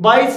22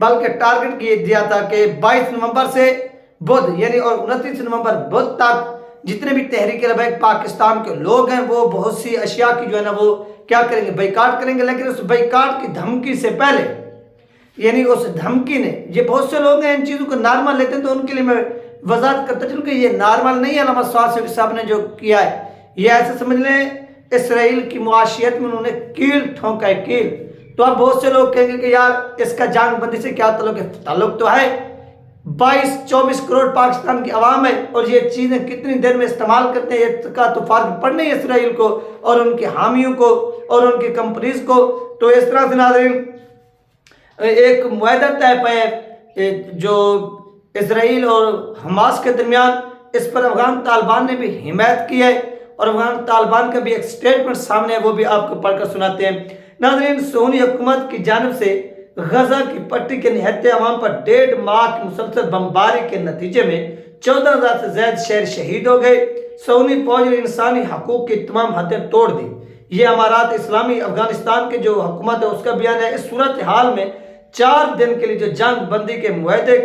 بلکہ ٹارگٹ یہ دیا تھا کہ 22 نومبر سے بدھ یعنی اور 29 نومبر بدھ تک جتنے بھی تحریک لبیک پاکستان کے لوگ ہیں وہ بہت سی اشیاء کی جو ہے نا وہ کیا کریں گے، بائیکاٹ کریں گے، لیکن اس بائیکاٹ کی دھمکی سے پہلے یعنی اس دھمکی نے، یہ بہت سے لوگ ہیں ان چیزوں کو نارمل لیتے ہیں تو ان کے لیے میں وضاحت کرتا چلوں کہ یہ نارمل نہیں ہے علامہ سعد شریف صاحب نے جو کیا ہے، یہ ایسے سمجھ لیں اسرائیل کی معاشیت میں انہوں نے کیل ٹھونکا ہے، کیل۔ تو اب بہت سے لوگ کہیں گے کہ یار اس کا جنگ بندی سے کیا تعلق ہے؟ تعلق تو ہے، 22-24 کروڑ پاکستان کی عوام ہے اور یہ چیزیں کتنی دیر میں استعمال کرتے ہیں اس کا تو فرق پڑنا ہے اسرائیل کو اور ان کے حامیوں کو اور ان کی کمپنیز کو۔ تو اس طرح سے ناظرین ایک معاہدہ طے پایا ہے جو اسرائیل اور حماس کے درمیان، اس پر افغان طالبان نے بھی حمایت کی ہے اور افغان طالبان کا بھی ایک سٹیٹمنٹ سامنے ہے، وہ بھی آپ کو پڑھ کر سناتے ہیں۔ ناظرین صہیونی حکومت کی جانب سے غزہ کی پٹی کے نہتے عوام پر 1.5 ماہ کی مسلسل بمباری کے نتیجے میں 14,000 سے زائد شہری شہید ہو گئے۔ صہیونی فوج نے انسانی حقوق کی تمام حدیں توڑ دی۔ یہ امارات اسلامی افغانستان کے جو حکومت ہے اس کا بیان ہے۔ اس صورتحال میں 4 دن کے لیے جو جنگ بندی کے معاہدے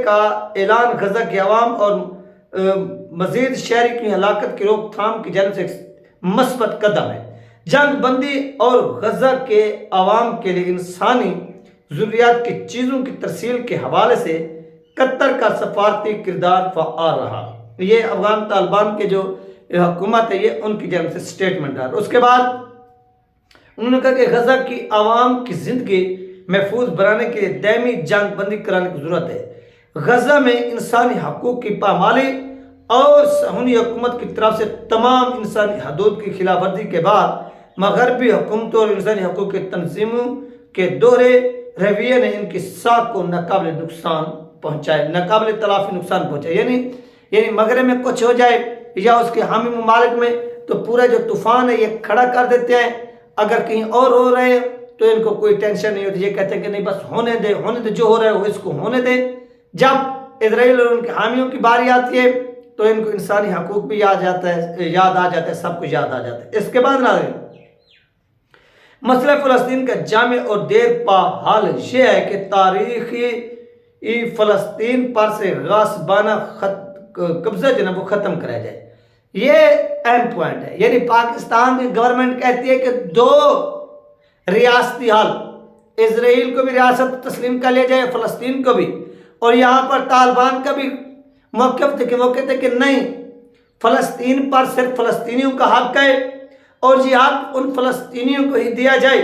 کا اعلان غزہ کے عوام اور مزید شہری کی ہلاکت کی روک تھام کی جانب سے ایک مثبت قدم ہے۔ جنگ بندی اور غزہ کے عوام کے لیے انسانی ضروریات کی چیزوں کی ترسیل کے حوالے سے قطر کا سفارتی کردار فعال رہا۔ یہ افغان طالبان کے جو حکومت ہے یہ ان کی جانب سے سٹیٹمنٹ ہے۔ اس کے بعد انہوں نے کہا کہ غزہ کی عوام کی زندگی محفوظ بنانے کے لیے دائمی جنگ بندی کرانے کی ضرورت ہے۔ غزہ میں انسانی حقوق کی پامالی اور صہیونی حکومت کی طرف سے تمام انسانی حدود کی خلاف ورزی کے بعد مغربی حکومتوں اور انسانی حقوق کی تنظیموں کے دوہرے رویے نے ان کی ساکھ کو ناقابل نقصان پہنچائے، ناقابل تلافی نقصان پہنچائے۔ یعنی مغرب میں کچھ ہو جائے یا اس کے حامی ممالک میں تو پورا جو طوفان ہے یہ کھڑا کر دیتے ہیں، اگر کہیں اور ہو رہے ہیں تو ان کو کوئی ٹینشن نہیں ہوتی، یہ کہتے ہیں کہ نہیں بس ہونے دے جو ہو رہا ہے وہ اس کو ہونے دے۔ جب اسرائیل اور ان کے حامیوں کی باری آتی ہے تو ان کو انسانی حقوق بھی یاد آ جاتا ہے، سب کچھ یاد آ جاتا ہے۔ اس کے بعد ناظرین مسئلہ فلسطین کا جامع اور دیر پا حال یہ ہے کہ تاریخی فلسطین پر سے غاصبانہ قبضہ جو ہے وہ ختم کرایا جائے، یہ اہم پوائنٹ ہے۔ یعنی پاکستان کی گورنمنٹ کہتی ہے کہ 2 ریاستی حل، اسرائیل کو بھی ریاست تسلیم کر لیا جائے، فلسطین کو بھی، اور یہاں پر طالبان کا بھی موقف تھے کہ وہ کہتے کہ نہیں، فلسطین پر صرف فلسطینیوں کا حق ہے اور یہ حق ان فلسطینیوں کو ہی دیا جائے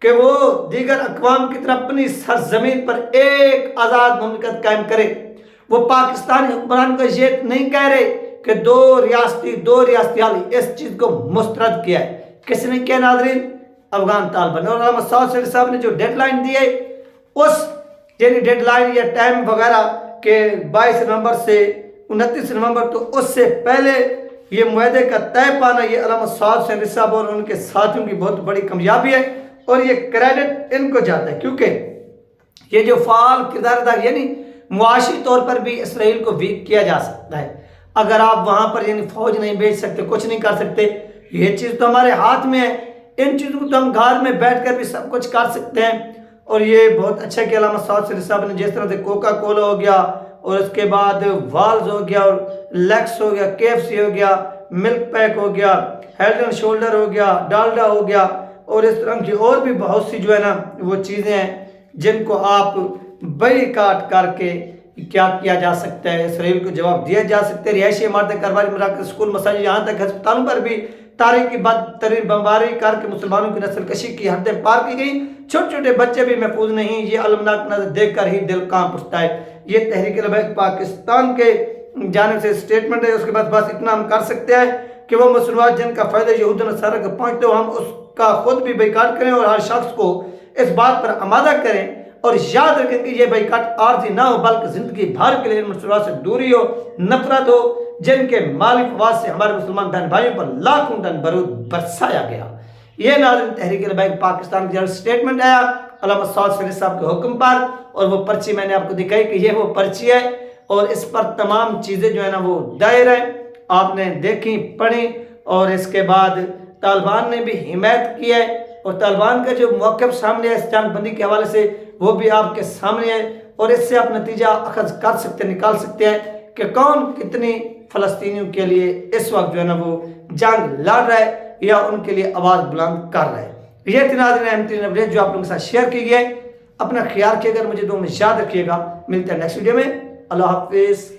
کہ وہ دیگر اقوام کی طرح اپنی سرزمین پر ایک آزاد مملکت قائم کرے۔ وہ پاکستانی حکمران کو یہ نہیں کہہ رہے کہ 2 ریاستی حل، اس چیز کو مسترد کیا ہے۔ کس نے کیا ناظرین؟ افغان طالبان۔ اور علامہ سعد شریف صاحب نے جو ڈیڈ لائن دی ہے اس یعنی ڈیڈ لائن یا ٹائم وغیرہ کہ 22 نومبر سے 29 نومبر، تو اس سے پہلے یہ معاہدے کا طے پانا یہ علامہ سعد شریف صاحب اور ان کے ساتھیوں کی بہت بڑی کامیابی ہے اور یہ کریڈٹ ان کو جاتا ہے، کیونکہ یہ جو فعال کردار ادا یعنی معاشی طور پر بھی اسرائیل کو ویک کیا جا سکتا ہے۔ اگر آپ وہاں پر یعنی فوج نہیں بھیج سکتے، کچھ نہیں کر سکتے، یہ چیز تو ہمارے ہاتھ میں ہے، ان چیزوں کو تو ہم گھر میں بیٹھ کر بھی سب کچھ کر سکتے ہیں۔ اور یہ بہت اچھا کہ علامہ سعد شریف صاحب نے جس طرح سے کوکا کولا ہو گیا اور اس کے بعد والز ہو گیا اور لیکس ہو گیا، KFC ہو گیا، ملک پیک ہو گیا، ہیڈ اینڈ شولڈر ہو گیا، ڈالڈا ہو گیا اور اس طرح کی اور بھی بہت سی جو ہے نا وہ چیزیں ہیں جن کو آپ بائیکاٹ کر کے کیا کیا جا سکتا ہے، اسرائیل کو جواب دیا جا سکتا ہے۔ رہائشی عمارتیں، کاروباری مراکز، اسکول، مساجد، یہاں تک ہسپتالوں پر بھی تاریخی بدترین بمباری کر کے مسلمانوں کی نسل کشی کی حدیں پار کی گئیں۔ چھوٹے چھوٹے بچے بھی محفوظ نہیں، یہ المناک نظر دیکھ کر ہی دل کانپ اٹھتا ہے۔ یہ تحریک لبیک پاکستان کے جانب سے سٹیٹمنٹ ہے۔ اس کے بعد بس اتنا ہم کر سکتے ہیں کہ وہ مصنوعات جن کا فائدہ یہود و نصارہ کو پہنچتے ہو ہم اس کا خود بھی بائیکاٹ کریں اور ہر شخص کو اس بات پر آمادہ کریں اور یاد رکھیں کہ یہ بائیکاٹ عارضی نہ ہو بلکہ زندگی بھر کے لیے ان مصنوعات سے دوری ہو، نفرت ہو جن کے مالی فوائد سے ہمارے مسلمان بہن بھائیوں پر لاکھوں ٹن بارود برسایا گیا۔ یہ ناظرین تحریک لبیک پاکستان کی جانب سٹیٹمنٹ آیا علامہ سعد شریف صاحب کے حکم پر، اور وہ پرچی میں نے آپ کو دکھائی کہ یہ وہ پرچی ہے اور اس پر تمام چیزیں جو ہے نا وہ دائر ہیں، آپ نے دیکھی پڑھی، اور اس کے بعد طالبان نے بھی حمایت کی ہے اور طالبان کا جو موقف سامنے ہے اس جنگ بندی کے حوالے سے وہ بھی آپ کے سامنے ہے، اور اس سے آپ نتیجہ اخذ کر سکتے ہیں، نکال سکتے ہیں کہ کون کتنی فلسطینیوں کے لیے اس وقت جو ہے نا وہ جنگ لڑ رہا ہے یا ان کے لیے آواز بلند کر رہا ہے۔ یہ تھی ناظرین اہم ترین اپڈیٹ جو آپ لوگوں کے ساتھ شیئر کی گئی ہے۔ اپنا خیال رکھیے گا، مجھے دعا میں یاد رکھیے گا۔ ملتے ہیں نیکسٹ ویڈیو میں۔ اللہ حافظ۔